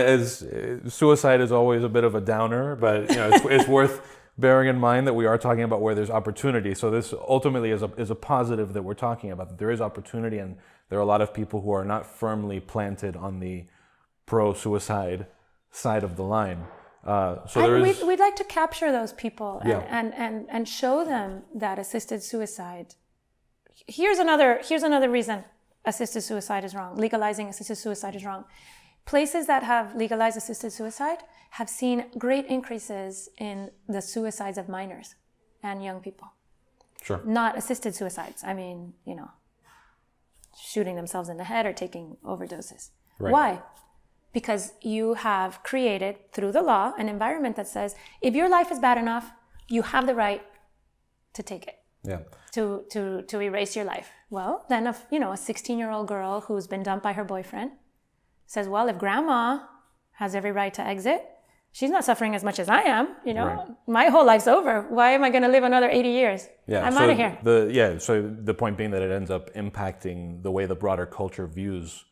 suicide is always a bit of a downer, but it's worth bearing in mind that we are talking about where there's opportunity. So this ultimately is a positive that we're talking about, that there is opportunity, and there are a lot of people who are not firmly planted on the pro-suicide side of the line. We'd like to capture those people and show them that assisted suicide. Here's another reason assisted suicide is wrong. Legalizing assisted suicide is wrong. Places that have legalized assisted suicide have seen great increases in the suicides of minors and young people. Sure. Not assisted suicides. I mean, shooting themselves in the head or taking overdoses. Right. Why? Because you have created, through the law, an environment that says, if your life is bad enough, you have the right to take it. Yeah. To erase your life. Well, then a 16-year-old girl who's been dumped by her boyfriend says, well, if grandma has every right to exit, she's not suffering as much as I am, Right. My whole life's over. Why am I going to live another 80 years? Yeah. I'm out of here. So the point being that it ends up impacting the way the broader culture views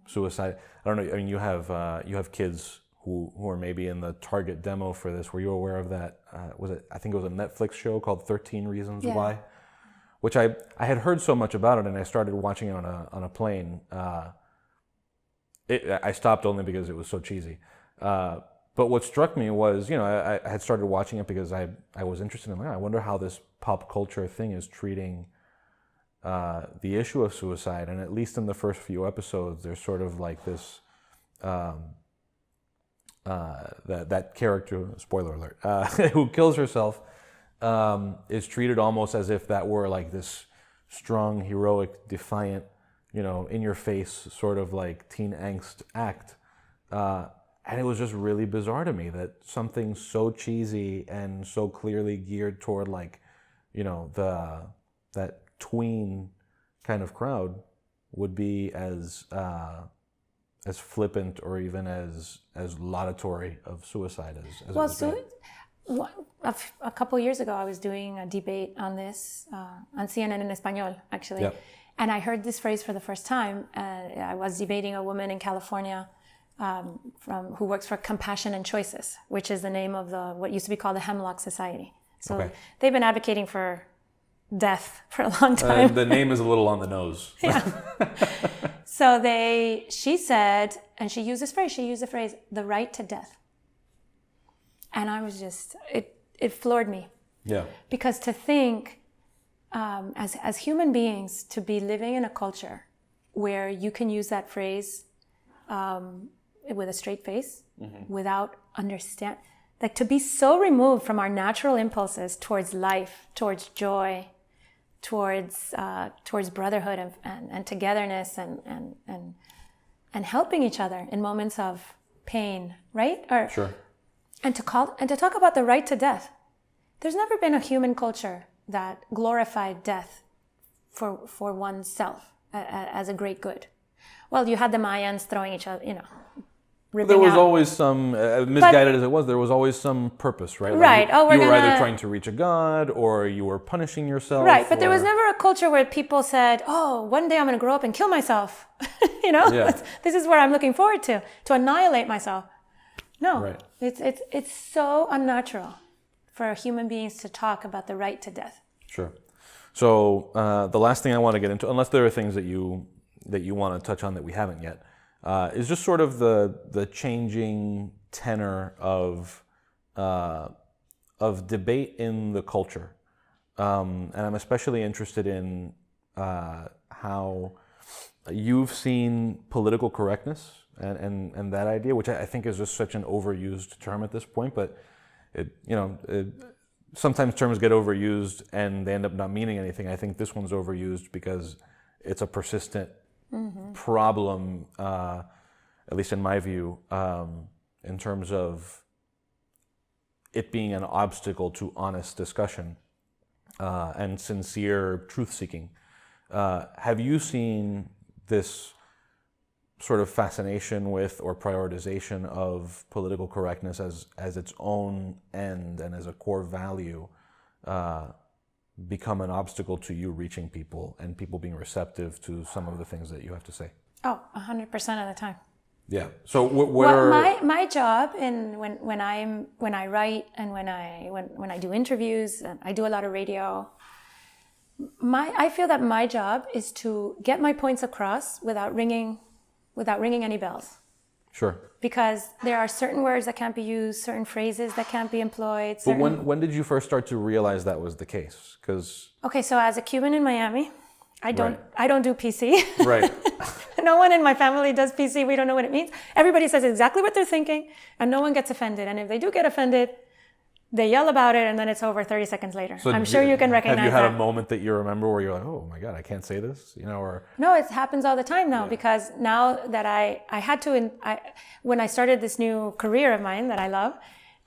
suicide. I don't know. I mean, you have kids who are maybe in the target demo for this. Were you aware of that? I think it was a Netflix show called 13 Reasons Why, which I had heard so much about it, and I started watching it on a plane. I stopped only because it was so cheesy. But what struck me was, I had started watching it because I was interested in, I wonder how this pop culture thing is treating the issue of suicide. And at least in the first few episodes, there's sort of like this, that character, spoiler alert, who kills herself, is treated almost as if that were like this strong, heroic, defiant, in your face sort of like teen angst act. And it was just really bizarre to me that something so cheesy and so clearly geared toward like, that tween kind of crowd would be as flippant or even as laudatory of suicide as Well, it was made. A couple years ago, I was doing a debate on this on CNN en Español, actually. Yeah. And I heard this phrase for the first time. I was debating a woman in California who works for Compassion and Choices, which is the name of what used to be called the Hemlock Society. So they've been advocating for death for a long time. The name is a little on the nose. Yeah. So she said, and she used the phrase, the right to death. And I was just, it floored me. Yeah. Because to think, as human beings, to be living in a culture where you can use that phrase with a straight face, without understand, like to be so removed from our natural impulses towards life, towards joy, towards brotherhood and togetherness and helping each other in moments of pain, right? Sure. And to talk about the right to death. There's never been a human culture that glorified death for oneself as a great good. Well, you had the Mayans throwing each other, ripping There was out. always some, misguided as it was, there was always some purpose, right? Right. You were either trying to reach a god or you were punishing yourself. Right, but there was never a culture where people said, oh, one day I'm going to grow up and kill myself. you know, Yeah. this is where I'm looking forward to annihilate myself. No, Right. it's so unnatural for human beings to talk about the right to death. Sure. So the last thing I want to get into, unless there are things that you want to touch on that we haven't yet, is just sort of the changing tenor of debate in the culture, and I'm especially interested in how you've seen political correctness and that idea, which I think is just such an overused term at this point, but sometimes terms get overused and they end up not meaning anything. I think this one's overused because it's a persistent problem, at least in my view, in terms of it being an obstacle to honest discussion and sincere truth-seeking. Have you seen this sort of fascination with or prioritization of political correctness as its own end and as a core value become an obstacle to you reaching people and people being receptive to some of the things that you have to say? Oh, 100% of the time. Yeah. So what are my job when I write and when I do interviews, and I do a lot of radio. I feel that my job is to get my points across without ringing any bells. Sure. Because there are certain words that can't be used, certain phrases that can't be employed. But when did you first start to realize that was the case? Because okay, so as a Cuban in Miami, I don't do PC. Right. No one in my family does PC. We don't know what it means. Everybody says exactly what they're thinking, and no one gets offended. And if they do get offended, they yell about it, and then it's over 30 seconds later. So I'm sure you can recognize that. Have you had a moment that you remember where you're like, oh my God, I can't say this? Or no, it happens all the time now, because now that I had to, when I started this new career of mine that I love,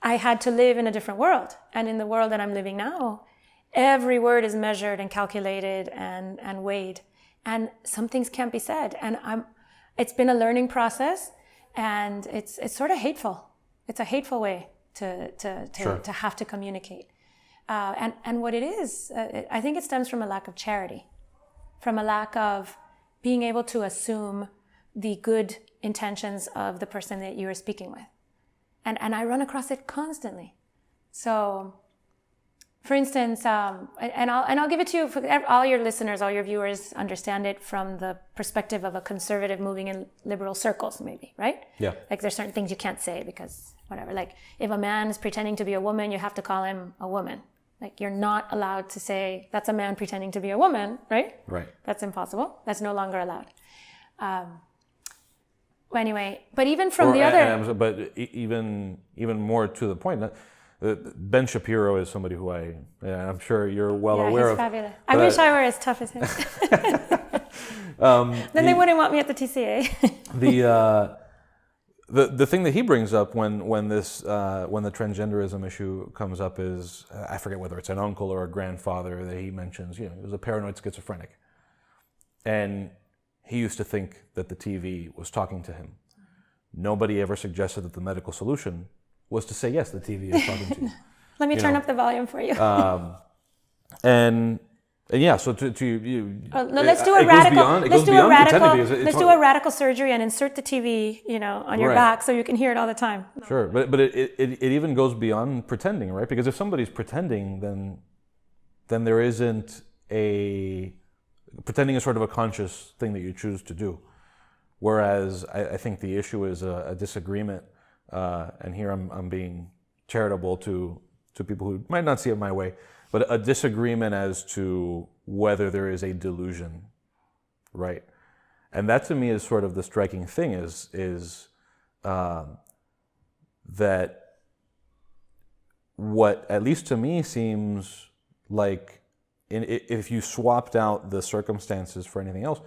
I had to live in a different world. And in the world that I'm living now, every word is measured and calculated and weighed. And some things can't be said. And it's been a learning process, and it's sort of hateful. It's a hateful way to have to communicate. And what it is, I think it stems from a lack of charity, from a lack of being able to assume the good intentions of the person that you are speaking with. And I run across it constantly. So, for instance, and I'll give it to you, for all your listeners, all your viewers understand it from the perspective of a conservative moving in liberal circles, maybe, right? Yeah. Like there's certain things you can't say because whatever. Like if a man is pretending to be a woman, you have to call him a woman. Like you're not allowed to say that's a man pretending to be a woman, right? Right. That's impossible. That's no longer allowed. Anyway, but even from the other... But even more to the point, Ben Shapiro is somebody who I'm sure you're well aware of. Yeah, he's fabulous. I wish I were as tough as him. Then they wouldn't want me at the TCA. The thing that he brings up when the transgenderism issue comes up is, I forget whether it's an uncle or a grandfather that he mentions, he was a paranoid schizophrenic. And he used to think that the TV was talking to him. Nobody ever suggested that the medical solution was to say, yes, the TV is talking to you. Let me turn up the volume for you. And yeah, so to you, let's do a radical surgery and insert the TV, on your back so you can hear it all the time. Sure, but it even goes beyond pretending, right? Because if somebody's pretending, then there isn't pretending is sort of a conscious thing that you choose to do. Whereas I think the issue is a disagreement. And here I'm being charitable to people who might not see it my way, but a disagreement as to whether there is a delusion, right? And that to me is sort of the striking thing is that what, at least to me, seems like if you swapped out the circumstances for anything else,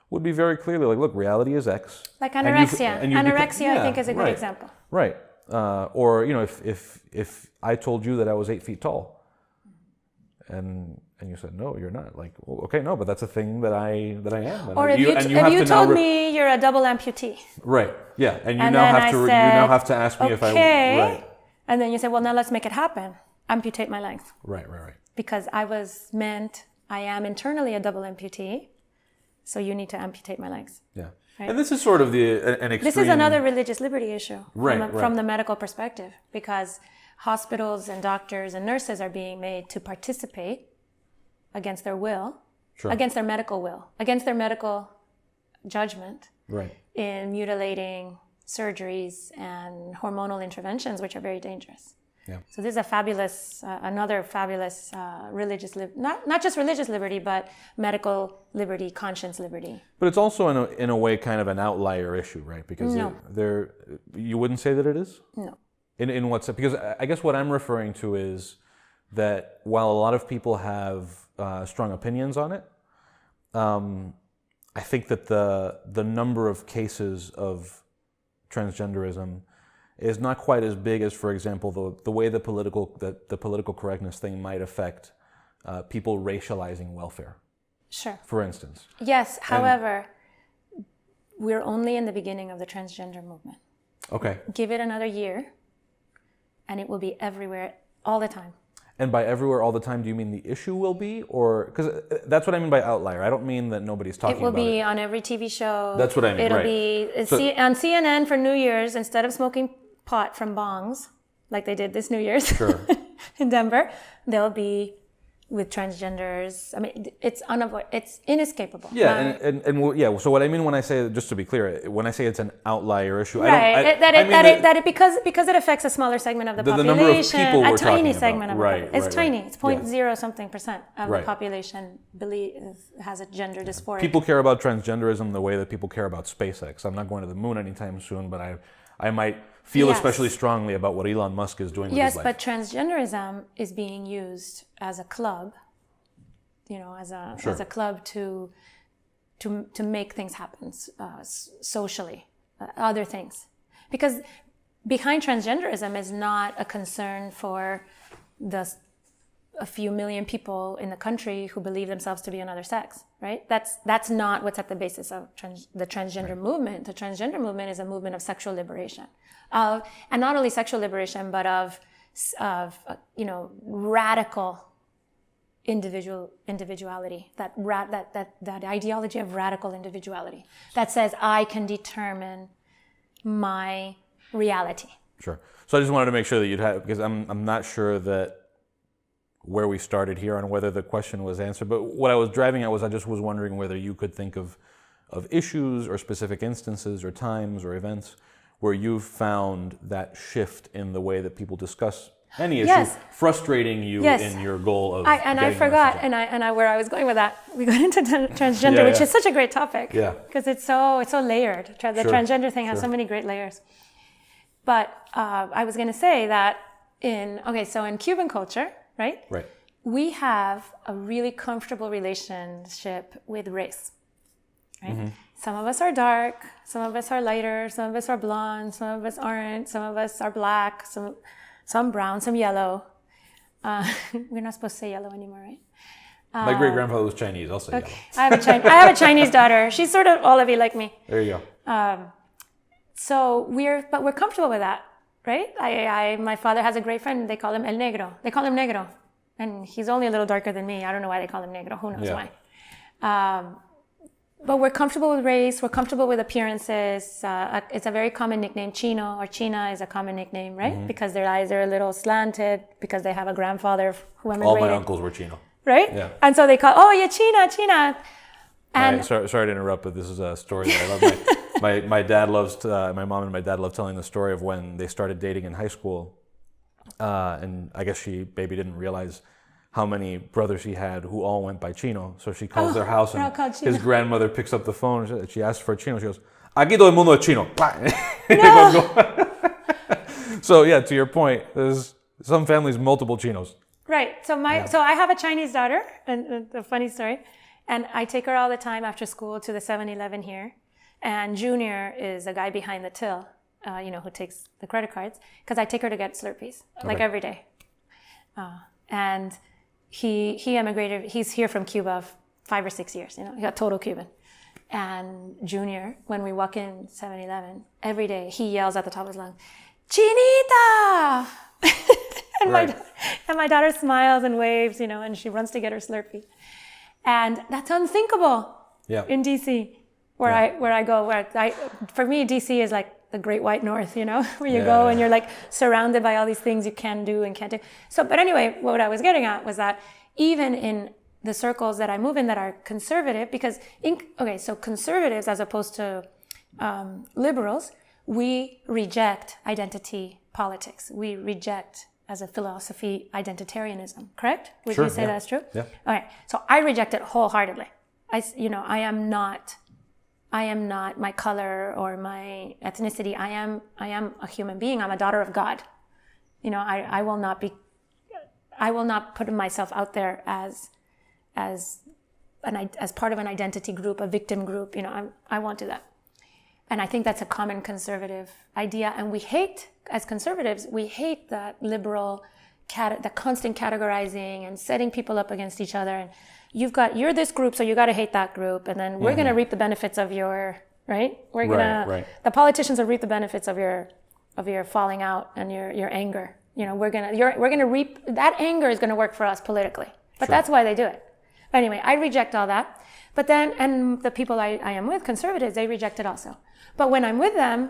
would be very clearly like, look, reality is X. Like anorexia. Anorexia, I think, is a good example. Right. Or, if I told you that I was 8 feet tall, and you said, no, you're not. Like, well, okay, no, but that's a thing that I am. And or if you told me you're a double amputee. Right. Yeah. And you now have to ask me if I. Right. And then you say, well, now let's make it happen. Amputate my legs. Right. Because I am internally a double amputee. So you need to amputate my legs. Yeah. Right? And this is sort of an extreme... This is another religious liberty issue right. from the medical perspective, because hospitals and doctors and nurses are being made to participate against their will, against their medical will, against their medical judgment, in mutilating surgeries and hormonal interventions, which are very dangerous. Yeah. So this is a fabulous, another fabulous religious, not just religious liberty, but medical liberty, conscience liberty. But it's also in a way kind of an outlier issue, right? Because you wouldn't say that it is? No. In what sense? Because I guess what I'm referring to is that while a lot of people have strong opinions on it, I think that the number of cases of transgenderism is not quite as big as, for example, the way the political correctness thing might affect people racializing welfare. Sure. For instance. Yes. However, we're only in the beginning of the transgender movement. Okay. Give it another year, and it will be everywhere all the time. And by everywhere all the time, do you mean the issue will be? Or because that's what I mean by outlier. I don't mean that nobody's talking about it. It will be on every TV show. That's what I mean, It'll be on CNN for New Year's, instead of smoking pot from bongs, like they did this New Year's in Denver, they'll be with transgenders. I mean, it's inescapable. Yeah, and so what I mean when I say, just to be clear, when I say it's an outlier issue, because it affects a smaller segment of the population, number of people we're a tiny talking segment about. of the population. It's tiny. It's 0.0 something% of the population has a gender dysphoria. People care about transgenderism the way that people care about SpaceX. I'm not going to the moon anytime soon, but I might feel especially strongly about what Elon Musk is doing with his life. Yes, but transgenderism is being used as a club, as a club to make things happen socially, other things. Because behind transgenderism is not a concern for a few million people in the country who believe themselves to be another sex, right? That's not what's at the basis of the transgender movement. The transgender movement is a movement of sexual liberation, and not only sexual liberation, but of radical individuality. That ideology of radical individuality that says I can determine my reality. Sure. So I just wanted to make sure that you'd have, because I'm not sure that where we started here on whether the question was answered, but what I was driving at was I just was wondering whether you could think of issues or specific instances or times or events where you've found that shift in the way that people discuss any issue frustrating you in your goal of I forgot, where I was going with that. We got into transgender, which is such a great topic. Yeah. Because it's so layered. The transgender thing has so many great layers. But I was going to say that in Cuban culture, right? Right. We have a really comfortable relationship with race, right? Mm-hmm. Some of us are dark, some of us are lighter, some of us are blonde, some of us aren't, some of us are black, some brown, some yellow. We're not supposed to say yellow anymore, right? My great-grandfather was Chinese, I'll say yellow. I have a Chinese daughter. She's sort of Olivia like me. There you go. So we're comfortable with that. Right? My father has a great friend. They call him El Negro. They call him Negro. And he's only a little darker than me. I don't know why they call him Negro. Who knows why? But we're comfortable with race. We're comfortable with appearances. It's a very common nickname. Chino or China is a common nickname, right? Mm-hmm. Because their eyes are a little slanted, because they have a grandfather who emigrated. All my uncles were Chino. Right? Yeah. And so they call, China. And sorry to interrupt, but this is a story that I love. My dad loves my mom and my dad love telling the story of when they started dating in high school, and I guess baby didn't realize how many brothers he had who all went by Chino. So she calls their house, and his grandmother picks up the phone. And she asks for Chino. She goes, "Aquí todo el mundo es Chino." So yeah, to your point, there's some families multiple Chinos. Right. So I have a Chinese daughter, and a funny story, and I take her all the time after school to the 7-Eleven here. And Junior is a guy behind the till, who takes the credit cards, because I take her to get Slurpees, like every day. And he emigrated. He's here from Cuba 5 or 6 years. He got total Cuban. And Junior, when we walk in 7-Eleven, every day he yells at the top of his lungs, "Chinita!" and my daughter smiles and waves, and she runs to get her Slurpee. And that's unthinkable in DC. For me, DC is like the Great White North, you know, where you go and you're like surrounded by all these things you can do and can't do. So, but anyway, what I was getting at was that even in the circles that I move in that are conservative, because so conservatives as opposed to liberals, we reject identity politics. We reject, as a philosophy, identitarianism. Correct? Would you say that's true? Yeah. All right. So I reject it wholeheartedly. I am not my color or my ethnicity. I am a human being. I'm a daughter of God. You know, I will not put myself out there as part of an identity group, a victim group. You know, I won't do that. And I think that's a common conservative idea. And as conservatives, we hate that liberal, the constant categorizing and setting people up against each other. And you're this group, so you got to hate that group. And then we're going to reap the benefits of your, right? The politicians will reap the benefits of your falling out and your anger. You know, we're going to reap, that anger is going to work for us politically. But that's why they do it. But anyway, I reject all that. But then, and the people I am with, conservatives, they reject it also. But when I'm with them,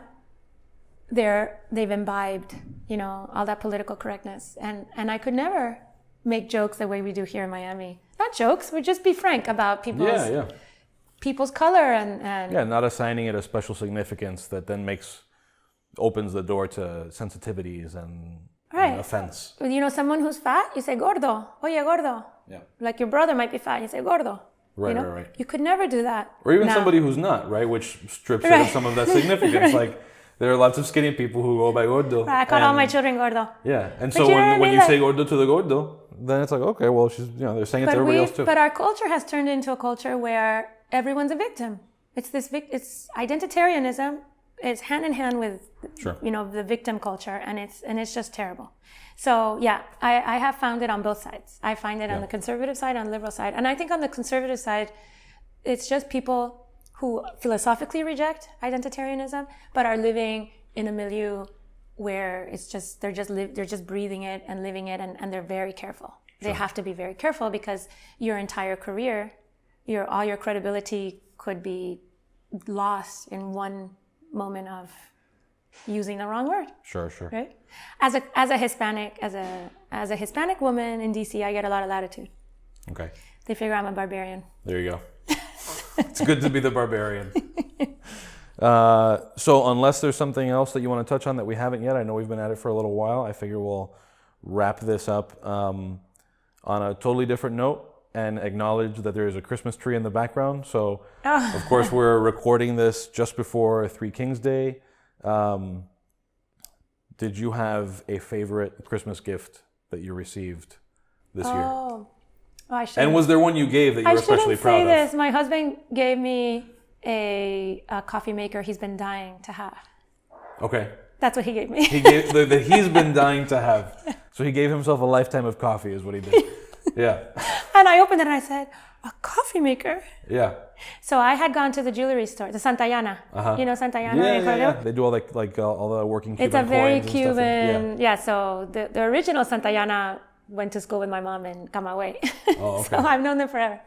they've imbibed, you know, all that political correctness. And I could never make jokes the way we do here in Miami. Not jokes, we'd just be frank about people's color and not assigning it a special significance that then opens the door to sensitivities and offense. You know, someone who's fat, you say gordo. Oye, gordo. Yeah. Like your brother might be fat, you say gordo. Right, you know? right. You could never do that. Or even somebody who's not, right? Which strips it of some of that significance. Like, there are lots of skinny people who go by gordo. I call all my children gordo. Yeah, and so when you say gordo to the gordo, then it's like, okay, well, she's, you know, they're saying it to everybody else too. But our culture has turned into a culture where everyone's a victim. It's it's identitarianism. It's hand in hand with, you know, the victim culture, and it's just terrible. So I have found it on both sides. I find it on the conservative side, on the liberal side, and I think on the conservative side, it's just people who philosophically reject identitarianism, but are living in a milieu where it's just they're just breathing it and living it, and they're very careful. They have to be very careful because your entire career, all your credibility could be lost in one moment of using the wrong word. Sure. Right? As a Hispanic woman in DC, I get a lot of latitude. Okay. They figure I'm a barbarian. There you go. It's good to be the barbarian. So unless there's something else that you want to touch on that we haven't yet, I know we've been at it for a little while. I figure we'll wrap this up on a totally different note and acknowledge that there is a Christmas tree in the background. So, of course, we're recording this just before Three Kings Day. Did you have a favorite Christmas gift that you received this year? Oh, I should. And was there one you gave that you were especially proud of? I shouldn't say this. My husband gave me a coffee maker he's been dying to have. Okay. That's what he gave me. He gave that he's been dying to have. So he gave himself a lifetime of coffee is what he did. Yeah. And I opened it and I said, a coffee maker? Yeah. So I had gone to the jewelry store, the Santayana. You know Santayana? Yeah. They do all all the working Cuban coins. It's a very Cuban. So the original Santayana went to school with my mom in Camagüey. Oh, okay. So I've known them forever.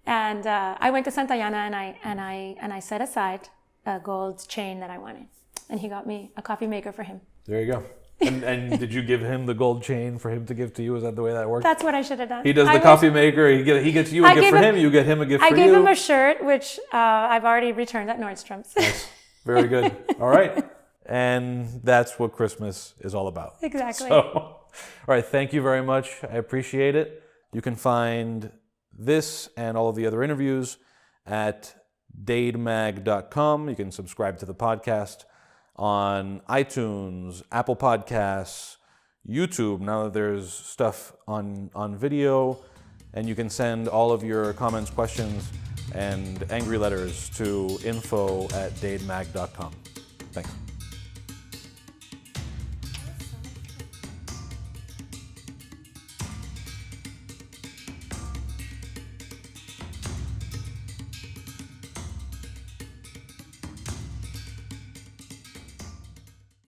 And I went to Santayana and I set aside a gold chain that I wanted. And he got me a coffee maker for him. There you go. And did you give him the gold chain for him to give to you? Is that the way that works? That's what I should have done. He does the coffee maker. He gets you a gift for him. You get him a gift for you. I gave him a shirt, which I've already returned at Nordstrom's. Yes. Very good. All right. And that's what Christmas is all about. Exactly. So, all right. Thank you very much. I appreciate it. You can find this and all of the other interviews at dademag.com. You can subscribe to the podcast on iTunes, Apple Podcasts, YouTube, now that there's stuff on video, and you can send all of your comments, questions, and angry letters to info@dademag.com. Thanks.